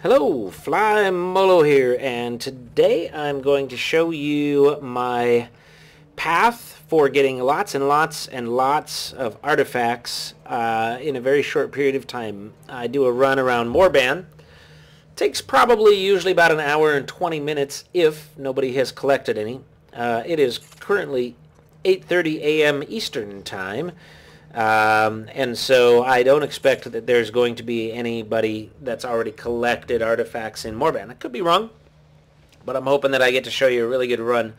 Hello, Fly Molo here, and today I'm going to show you my path for getting lots and lots and lots of artifacts in a very short period of time. I do a run around Morban. Takes probably usually about an hour and 20 minutes if nobody has collected any. It is currently 8:30 a.m. Eastern Time. And so I don't expect that there's going to be anybody that's already collected artifacts in Morban. I could be wrong, but I'm hoping that I get to show you a really good run.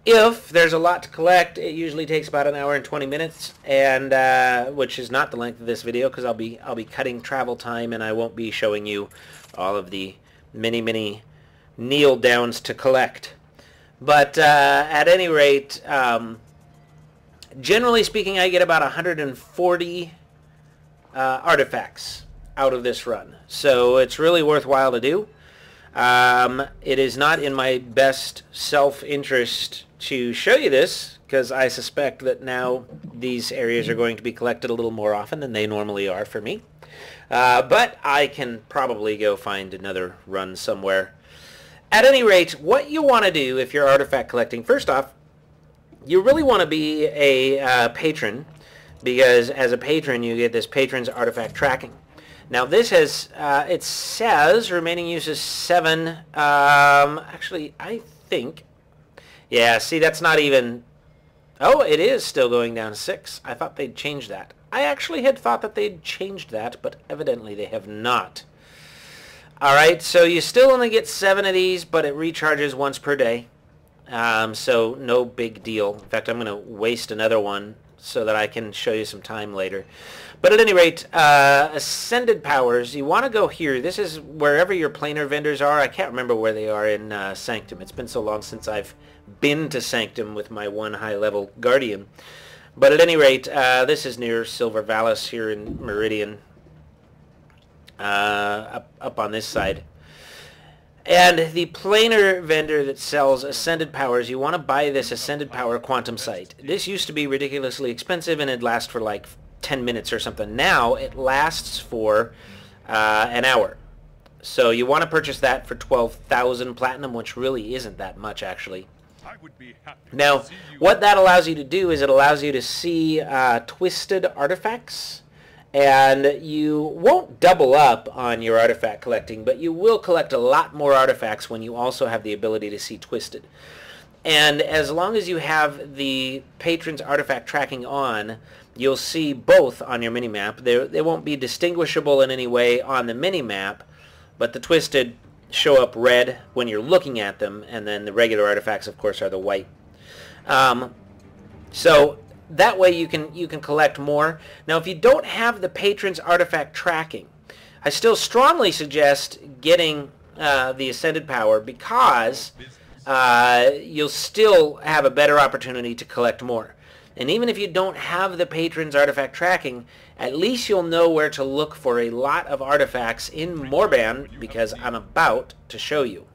If there's a lot to collect, it usually takes about an hour and 20 minutes, and which is not the length of this video because I'll be cutting travel time and I won't be showing you all of the many kneel downs to collect. But at any rate, generally speaking, I get about 140 artifacts out of this run. So it's really worthwhile to do. It is not in my best self-interest to show you this, because I suspect that now these areas are going to be collected a little more often than they normally are for me. But I can probably go find another run somewhere. At any rate, what you want to do if you're artifact collecting, first off, you really want to be a patron, because as a patron you get this patron's artifact tracking. Now this has, it says remaining use is 7, actually I think, yeah, see that's not even, oh it is still going down to 6. I thought they'd changed that. I actually had thought that they'd changed that, but evidently they have not. Alright, so you still only get 7 of these, but it recharges once per day. So no big deal. In fact, I'm going to waste another one so that I can show you some time later. But at any rate, Ascended Powers, you want to go here. This is wherever your planar vendors are. I can't remember where they are in Sanctum. It's been so long since I've been to Sanctum with my one high-level Guardian. But at any rate, this is near Silver Vallis here in Meridian, up on this side. And the planar vendor that sells Ascended Powers, you want to buy this Ascended Power Quantum Sight. This used to be ridiculously expensive and it'd last for like 10 minutes or something. Now it lasts for an hour. So you want to purchase that for 12,000 platinum, which really isn't that much actually. Now what that allows you to do is it allows you to see twisted artifacts. And you won't double up on your artifact collecting, but you will collect a lot more artifacts when you also have the ability to see twisted. And as long as you have the patron's artifact tracking on, you'll see both on your minimap. They won't be distinguishable in any way on the minimap, but the twisted show up red when you're looking at them, and then the regular artifacts, of course, are the white. So that way you can collect more. Now if you don't have the patron's artifact tracking, I still strongly suggest getting the Ascended Power, because you'll still have a better opportunity to collect more. And even if you don't have the patron's artifact tracking, at least you'll know where to look for a lot of artifacts in Morban, because I'm about to show you.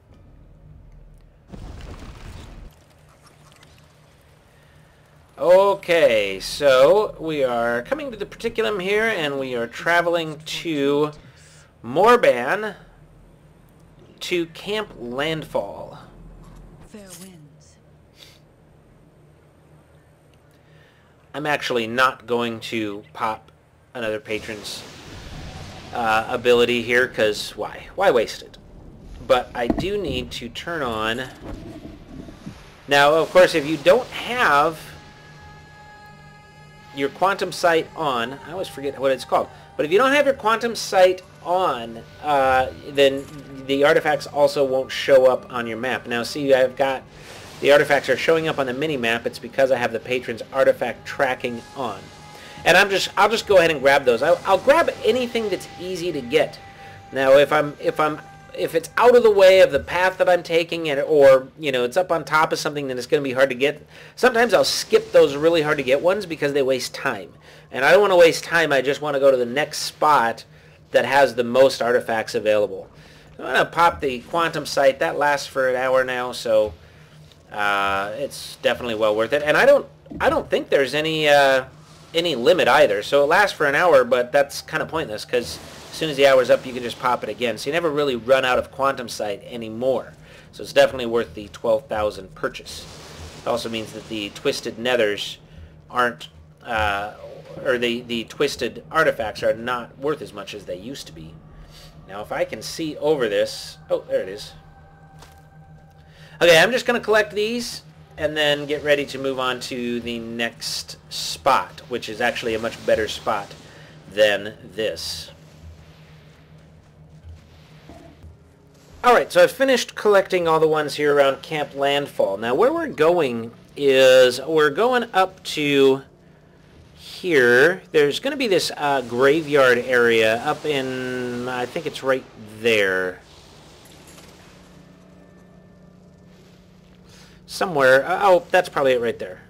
Okay, so we are coming to the Particulum here, and we are traveling to Morban to Camp Landfall. Fair winds. I'm actually not going to pop another patron's ability here, because why? Why waste it? But I do need to turn on. Now, of course, if you don't have your quantum sight on, I always forget what it's called, but if you don't have your quantum sight on, then the artifacts also won't show up on your map. Now see, I've got the artifacts are showing up on the mini map. It's because I have the patron's artifact tracking on, and I'll just go ahead and grab those. I'll grab anything that's easy to get. Now if it's out of the way of the path that I'm taking, or you know, it's up on top of something, then it's going to be hard to get. Sometimes I'll skip those really hard to get ones because they waste time. And I don't want to waste time, I just want to go to the next spot that has the most artifacts available. I'm going to pop the Quantum Sight. That lasts for an hour now, so it's definitely well worth it. And I don't think there's any limit either. So it lasts for an hour, but that's kind of pointless, because as soon as the hour's up, you can just pop it again. So you never really run out of quantum sight anymore. So it's definitely worth the 12,000 purchase. It also means that the twisted nethers aren't, or the twisted artifacts are not worth as much as they used to be. Now if I can see over this, oh, there it is. Okay, I'm just going to collect these and then get ready to move on to the next spot, which is actually a much better spot than this. Alright, so I've finished collecting all the ones here around Camp Landfall. Now where we're going is, we're going up to here. There's going to be this graveyard area up in, I think it's right there. Somewhere, oh, that's probably it right there.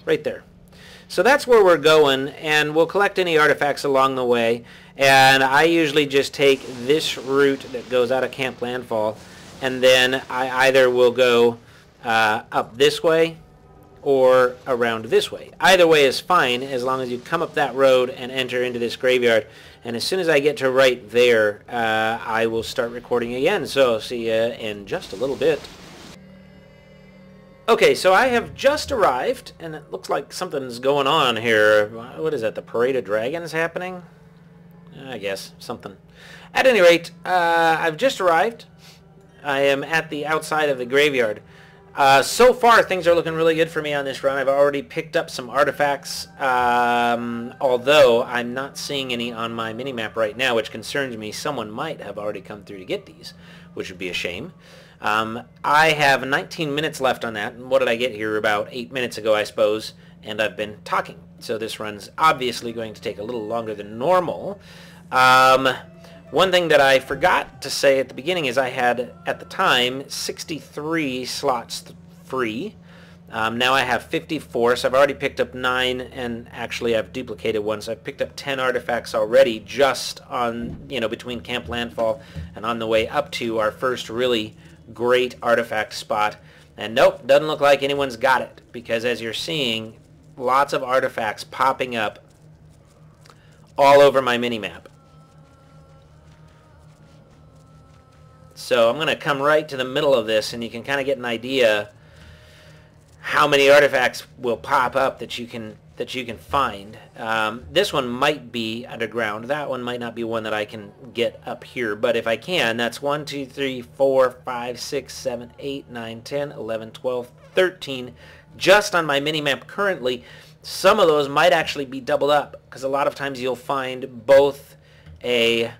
Right there. So that's where we're going, and we'll collect any artifacts along the way. And I usually just take this route that goes out of Camp Landfall, and then I either will go up this way or around this way. Either way is fine, as long as you come up that road and enter into this graveyard. And as soon as I get to right there, I will start recording again. So see you in just a little bit. Okay, so I have just arrived, and it looks like something's going on here. What is that, the Parade of Dragons happening? I guess, something. At any rate, I've just arrived. I am at the outside of the graveyard. So far, things are looking really good for me on this run. I've already picked up some artifacts, although I'm not seeing any on my minimap right now, which concerns me. Someone might have already come through to get these, which would be a shame. I have 19 minutes left on that, and what did I get here? About 8 minutes ago, I suppose, and I've been talking. So this run's obviously going to take a little longer than normal. One thing that I forgot to say at the beginning is I had, at the time, 63 slots free. Now I have 54, so I've already picked up 9, and actually I've duplicated one, so I've picked up 10 artifacts already just on, between Camp Landfall and on the way up to our first really great artifact spot. And nope, doesn't look like anyone's got it, because as you're seeing, lots of artifacts popping up all over my minimap. So I'm going to come right to the middle of this, and you can kind of get an idea how many artifacts will pop up that you can find. This one might be underground. That one might not be one that I can get up here, but if I can, that's 1, 2, 3, 4, 5, 6, 7, 8, 9, 10, 11, 12, 13 just on my minimap currently. Some of those might actually be doubled up, because a lot of times you'll find both a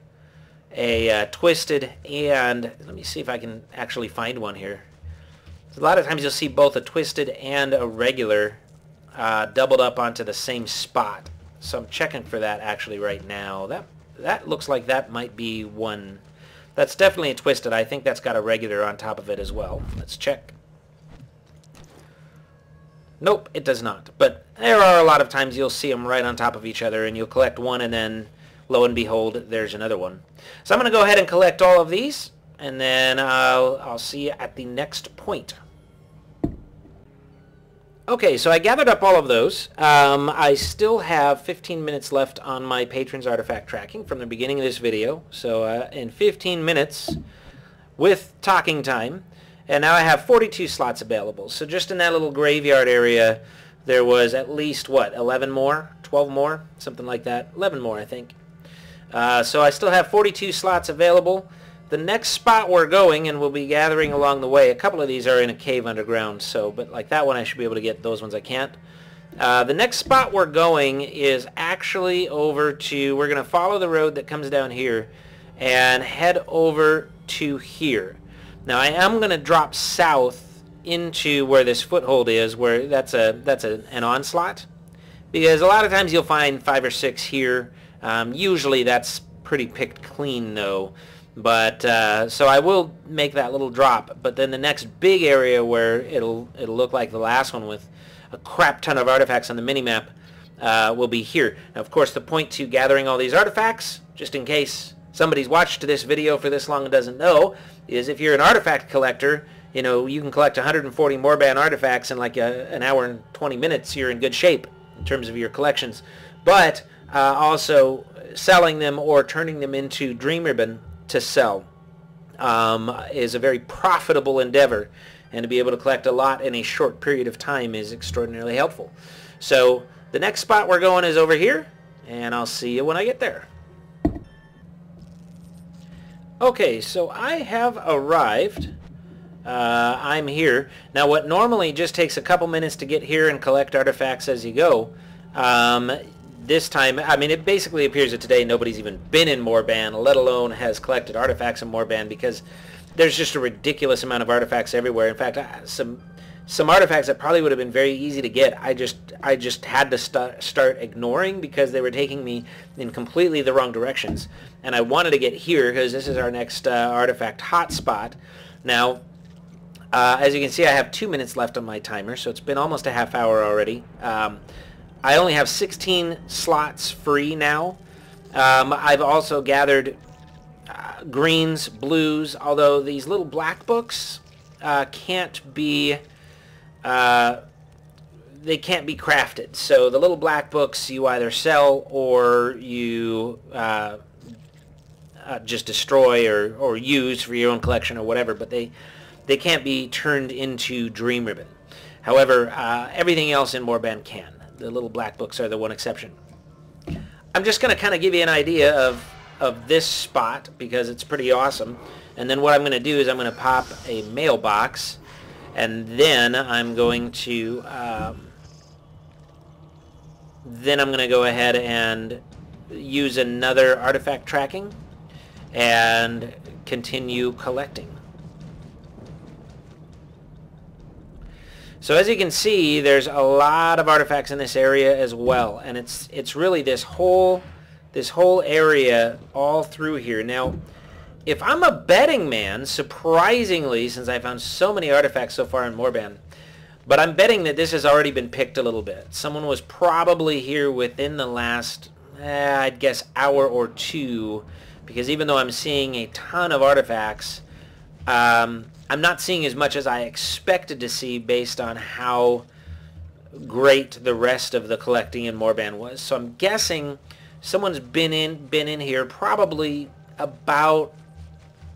twisted and, let me see if I can actually find one here. A lot of times you'll see both a twisted and a regular doubled up onto the same spot. So I'm checking for that actually right now. That looks like that might be one. That's definitely a twisted. I think that's got a regular on top of it as well. Let's check. Nope, it does not. But there are a lot of times you'll see them right on top of each other, and you'll collect one, and then lo and behold, there's another one. So I'm going to go ahead and collect all of these, and then I'll see you at the next point. Okay, so I gathered up all of those. I still have 15 minutes left on my Patron's Artifact tracking from the beginning of this video. So in 15 minutes with talking time, and now I have 42 slots available. So just in that little graveyard area, there was at least, what, 11 more? 12 more? Something like that. 11 more, I think. So I still have 42 slots available. The next spot we're going, and we'll be gathering along the way, a couple of these are in a cave underground, but like that one I should be able to get, those ones I can't. The next spot we're going is actually over to, we're going to follow the road that comes down here and head over to here. Now I am going to drop south into where this foothold is, where that's an onslaught, because a lot of times you'll find 5 or 6 here. Usually that's pretty picked clean though. But so I will make that little drop, but then the next big area where it'll look like the last one with a crap ton of artifacts on the minimap will be here. Now, of course, the point to gathering all these artifacts, just in case somebody's watched this video for this long and doesn't know, is if you're an artifact collector, you can collect 140 Morban artifacts in like an hour and 20 minutes. You're in good shape in terms of your collections. But Also, selling them or turning them into dream ribbon to sell is a very profitable endeavor, and to be able to collect a lot in a short period of time is extraordinarily helpful. So the next spot we're going is over here, and I'll see you when I get there. Okay, so I have arrived. I'm here. Now what normally just takes a couple minutes to get here and collect artifacts as you go, this time, I mean, it basically appears that today nobody's even been in Morban, let alone has collected artifacts in Morban, because there's just a ridiculous amount of artifacts everywhere. In fact, some artifacts that probably would have been very easy to get, I just had to start ignoring because they were taking me in completely the wrong directions. And I wanted to get here because this is our next artifact hotspot. Now, as you can see, I have 2 minutes left on my timer, so it's been almost a half hour already. I only have 16 slots free now. I've also gathered greens, blues, although these little black books can't be they can't be crafted. So the little black books you either sell or you just destroy or use for your own collection or whatever, but they can't be turned into dream ribbon. However, everything else in Morban can. The little black books are the one exception. I'm just going to kind of give you an idea of this spot because it's pretty awesome. And then what I'm going to do is I'm going to pop a mailbox, and then I'm going to go ahead and use another artifact tracking and continue collecting. So as you can see, there's a lot of artifacts in this area as well, and it's really this whole area all through here. Now, if I'm a betting man, surprisingly, since I found so many artifacts so far in Morban, but I'm betting that this has already been picked a little bit. Someone was probably here within the last, I'd guess, hour or two, because even though I'm seeing a ton of artifacts, I'm not seeing as much as I expected to see based on how great the rest of the collecting in Morban was. So I'm guessing someone's been in here probably about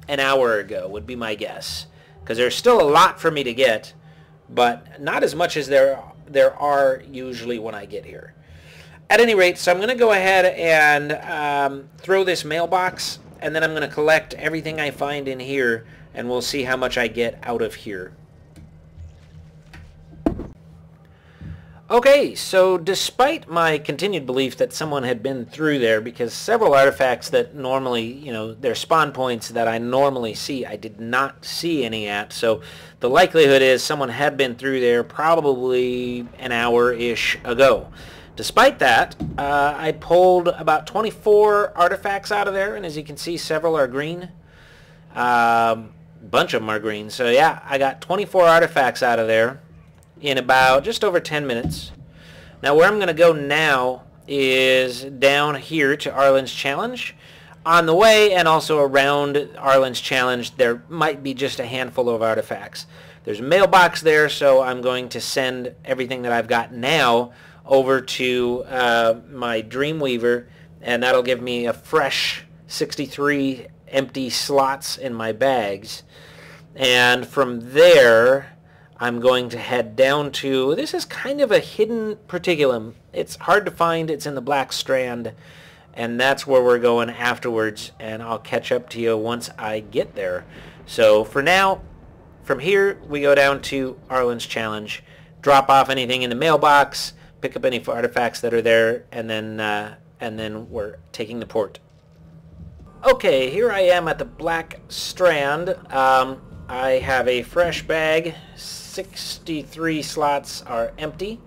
an hour ago would be my guess, because there's still a lot for me to get, but not as much as there are usually when I get here. At any rate, so I'm going to go ahead and throw this mailbox, and then I'm going to collect everything I find in here, and we'll see how much I get out of here. Okay, so despite my continued belief that someone had been through there, because several artifacts that normally, you know, they're spawn points that I normally see, I did not see any at, so the likelihood is someone had been through there probably an hour-ish ago. Despite that, I pulled about 24 artifacts out of there, and as you can see, several are green. Bunch of them are green. So yeah, I got 24 artifacts out of there in about just over 10 minutes. Now where I'm going to go now is down here to Arland's Challenge. On the way and also around Arland's Challenge, there might be just a handful of artifacts. There's a mailbox there, so I'm going to send everything that I've got now over to my Dreamweaver, and that'll give me a fresh 63 empty slots in my bags. And from there, I'm going to head down to, this is kind of a hidden particulum. It's hard to find. It's in the Black Strand, and that's where we're going afterwards, and I'll catch up to you once I get there. So for now, from here, we go down to Arland's Challenge, drop off anything in the mailbox, pick up any artifacts that are there, and then we're taking the port. Okay, here I am at the Black Strand. I have a fresh bag. 63 slots are empty.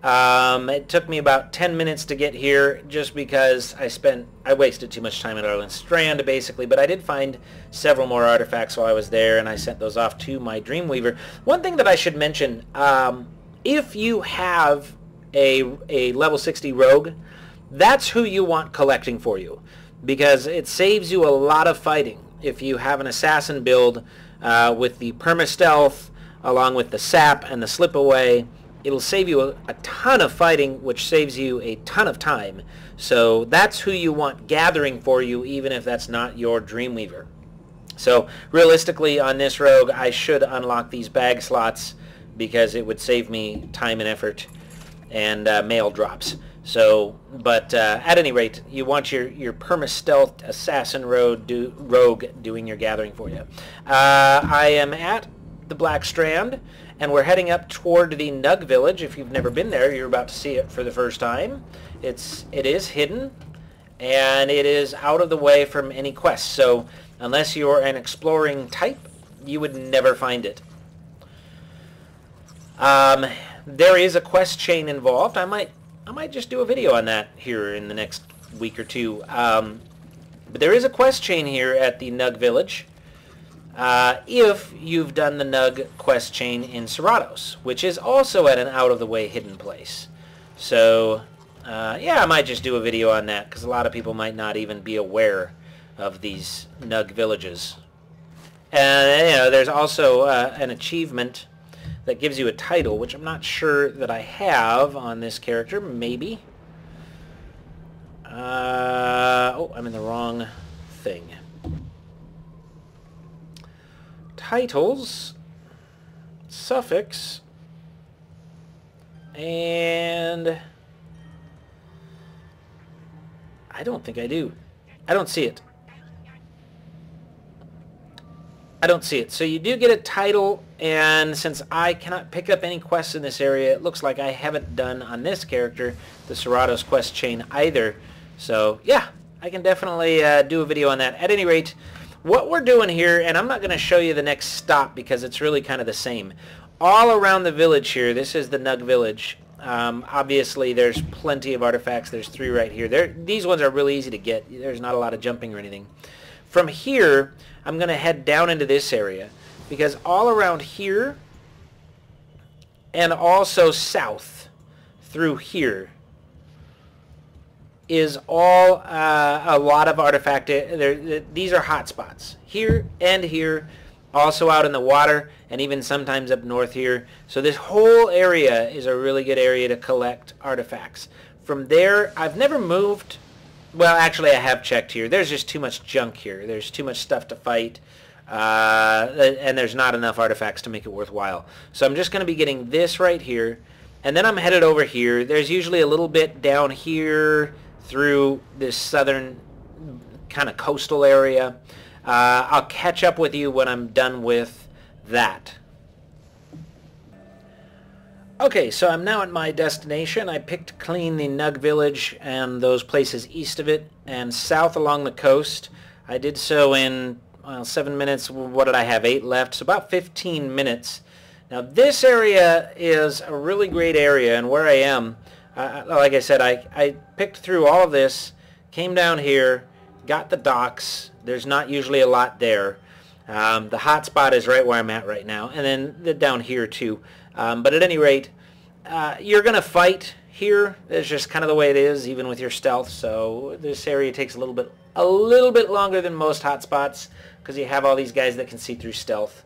It took me about 10 minutes to get here just because I wasted too much time at Arland's Strand, basically, but I did find several more artifacts while I was there, and I sent those off to my Dreamweaver. One thing that I should mention, if you have a level 60 rogue, that's who you want collecting for you, because it saves you a lot of fighting. If you have an assassin build with the perma-stealth along with the sap and the slip away, it'll save you a ton of fighting, which saves you a ton of time. So that's who you want gathering for you, even if that's not your Dreamweaver. So realistically, on this rogue, I should unlock these bag slots because it would save me time and effort and mail drops. So, but at any rate, you want your perma-stealth assassin rogue doing your gathering for you. I am at the Black Strand, and we're heading up toward the Nug Village. If you've never been there, you're about to see it for the first time. It is hidden, and it is out of the way from any quests. So unless you're an exploring type, you would never find it. There is a quest chain involved. I might just do a video on that here in the next week or two. But there is a quest chain here at the Nug Village. If you've done the Nug quest chain in Serratos, which is also at an out-of-the-way hidden place. So, yeah, I might just do a video on that, because a lot of people might not even be aware of these Nug villages. And, you know, there's also an achievement that gives you a title, which I'm not sure that I have on this character. Maybe. Oh, I'm in the wrong thing. Titles, suffix, and I don't think I do. I don't see it. I don't see it. So you do get a title, and since I cannot pick up any quests in this area, it looks like I haven't done on this character the Serratos quest chain either. So yeah, I can definitely do a video on that. At any rate, what we're doing here, and I'm not going to show you the next stop because it's really kind of the same. All around the village here, this is the Nug Village. Obviously, there's plenty of artifacts. There's 3 right here. These ones are really easy to get. There's not a lot of jumping or anything. From here, I'm going to head down into this area because all around here and also south through here is all a lot of artifact. These are hot spots here and here, also out in the water, and even sometimes up north here. So this whole area is a really good area to collect artifacts. From there, I've never moved. Well, actually, I have checked here. There's just too much junk here. There's too much stuff to fight, and there's not enough artifacts to make it worthwhile. So I'm just going to be getting this right here, and then I'm headed over here. There's usually a little bit down here through this southern kind of coastal area. I'll catch up with you when I'm done with that. Okay, so I'm now at my destination. I picked clean the Nug Village and those places east of it and south along the coast. I did so in, well, 7 minutes. What did I have? 8 left, so about 15 minutes. Now this area is a really great area, and where I am, like I said, I picked through all of this, came down here, got the docks. There's not usually a lot there. The hot spot is right where I'm at right now, and then down here too. But at any rate, you're going to fight here. It's just kind of the way it is, even with your stealth. So this area takes a little bit longer than most hotspots because you have all these guys that can see through stealth.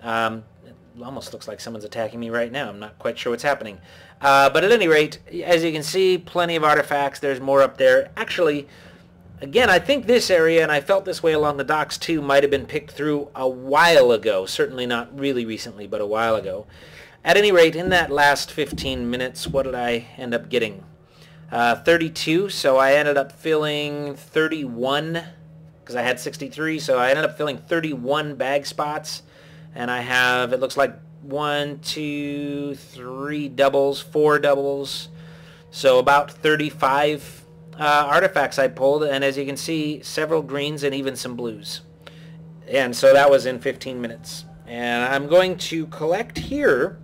It almost looks like someone's attacking me right now. I'm not quite sure what's happening. But at any rate, as you can see, plenty of artifacts. There's more up there. Actually, again, I think this area, and I felt this way along the docks too, might have been picked through a while ago. Certainly not really recently, but a while ago. At any rate, in that last 15 minutes, what did I end up getting? 32, so I ended up filling 31, because I had 63, so I ended up filling 31 bag spots. And I have, it looks like 1, 2, 3 doubles, 4 doubles. So about 35 artifacts I pulled, and as you can see, several greens and even some blues. And so that was in 15 minutes. And I'm going to collect here,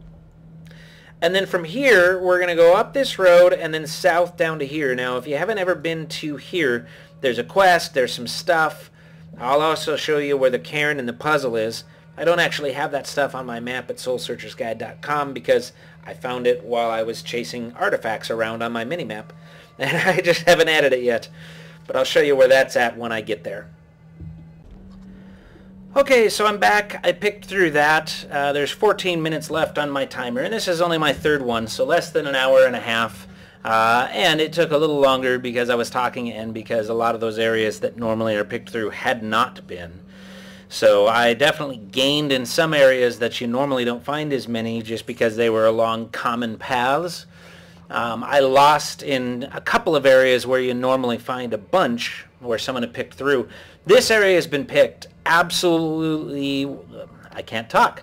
and then from here we're going to go up this road and then south down to here. Now if you haven't ever been to here, there's a quest, there's some stuff. I'll also show you where the cairn and the puzzle is. I don't actually have that stuff on my map at soulsearchersguide.com because I found it while I was chasing artifacts around on my minimap, and I just haven't added it yet. But I'll show you where that's at when I get there. Okay, so I'm back. I picked through that. There's 14 minutes left on my timer, and this is only my third one, so less than an hour and a half. And it took a little longer because I was talking and because a lot of those areas that normally are picked through had not been. So I definitely gained in some areas that you normally don't find as many just because they were along common paths. I lost in a couple of areas where you normally find a bunch where someone had picked through. This area has been picked absolutely, I can't talk.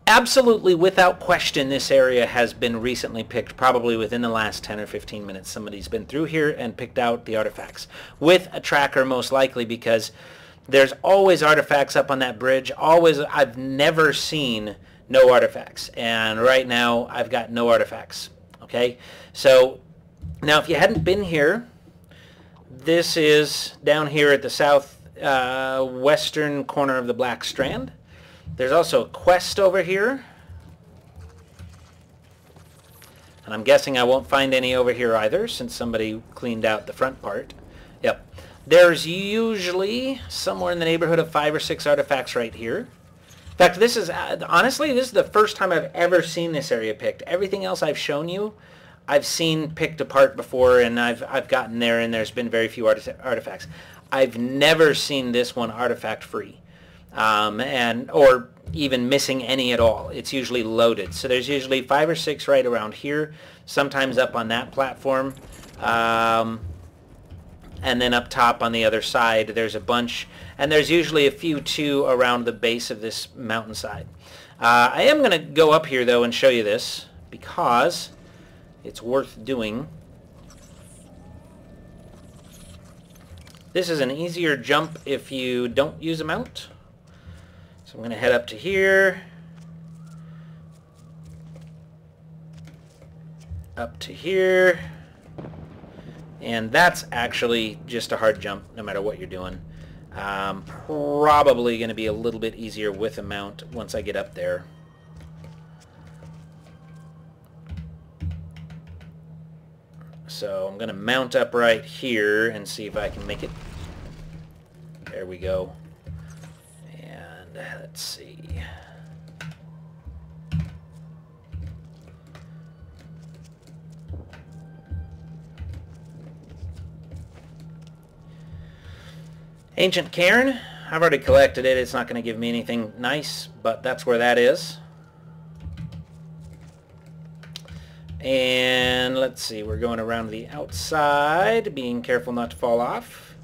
Absolutely without question, this area has been recently picked, probably within the last 10 or 15 minutes. Somebody's been through here and picked out the artifacts with a tracker, most likely, because there's always artifacts up on that bridge. Always. I've never seen no artifacts, and right now I've got no artifacts. Okay, so now if you hadn't been here, this is down here at the south western corner of the Black Strand. There's also a quest over here, and I'm guessing I won't find any over here either since somebody cleaned out the front part. Yep. There's usually somewhere in the neighborhood of 5 or 6 artifacts right here. In fact, this is, honestly, this is the first time I've ever seen this area picked. Everything else I've shown you, I've seen picked apart before, and I've gotten there, and there's been very few artifacts. I've never seen this one artifact free, or even missing any at all. It's usually loaded. So there's usually 5 or 6 right around here, sometimes up on that platform. And then up top on the other side there's a bunch, and there's usually a few too around the base of this mountainside. I am going to go up here though and show you this because it's worth doing. This is an easier jump if you don't use a mount. So I'm going to head up to here, up to here. And that's actually just a hard jump no matter what you're doing. Probably going to be a little bit easier with a mount once I get up there. So I'm going to mount up right here and see if I can make it. There we go. And let's see. Ancient cairn, I've already collected it. It's not going to give me anything nice, but that's where that is. And let's see, we're going around the outside, being careful not to fall off.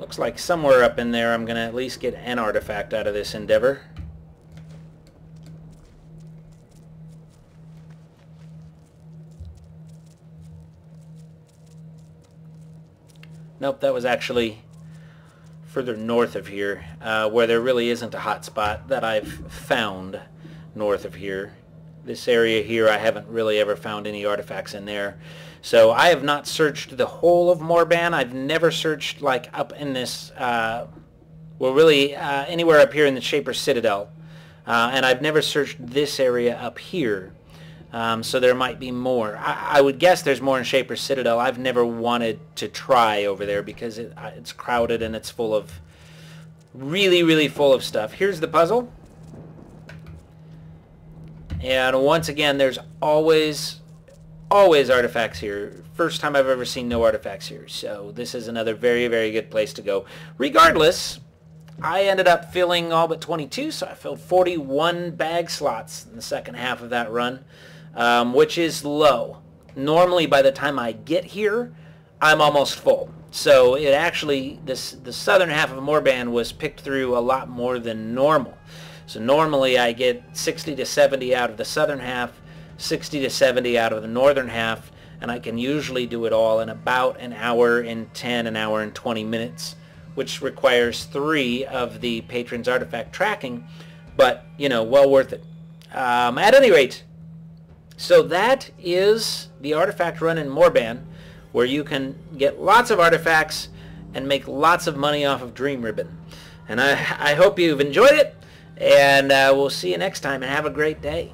Looks like somewhere up in there I'm going to at least get an artifact out of this endeavor. Nope, that was actually further north of here, where there really isn't a hot spot that I've found north of here. This area here, I haven't really ever found any artifacts in there. So I have not searched the whole of Morban. I've never searched like up in this, well really anywhere up here in the Shaper Citadel. And I've never searched this area up here. So there might be more. I would guess there's more in Shaper Citadel. I've never wanted to try over there because it's crowded and it's full of, really full of stuff. Here's the puzzle. And once again, there's always artifacts here. First time I've ever seen no artifacts here. So this is another very good place to go. Regardless, I ended up filling all but 22, so I filled 41 bag slots in the second half of that run. Which is low. Normally by the time I get here, I'm almost full. So it actually, the southern half of Morban was picked through a lot more than normal. So normally I get 60 to 70 out of the southern half, 60 to 70 out of the northern half, and I can usually do it all in about an hour and 10, an hour and 20 minutes, which requires 3 of the Patron's Artifact tracking, but, you know, well worth it. At any rate, so that is the Artifact Run in Morban, where you can get lots of artifacts and make lots of money off of Dream Ribbon. And I hope you've enjoyed it, and we'll see you next time, and have a great day.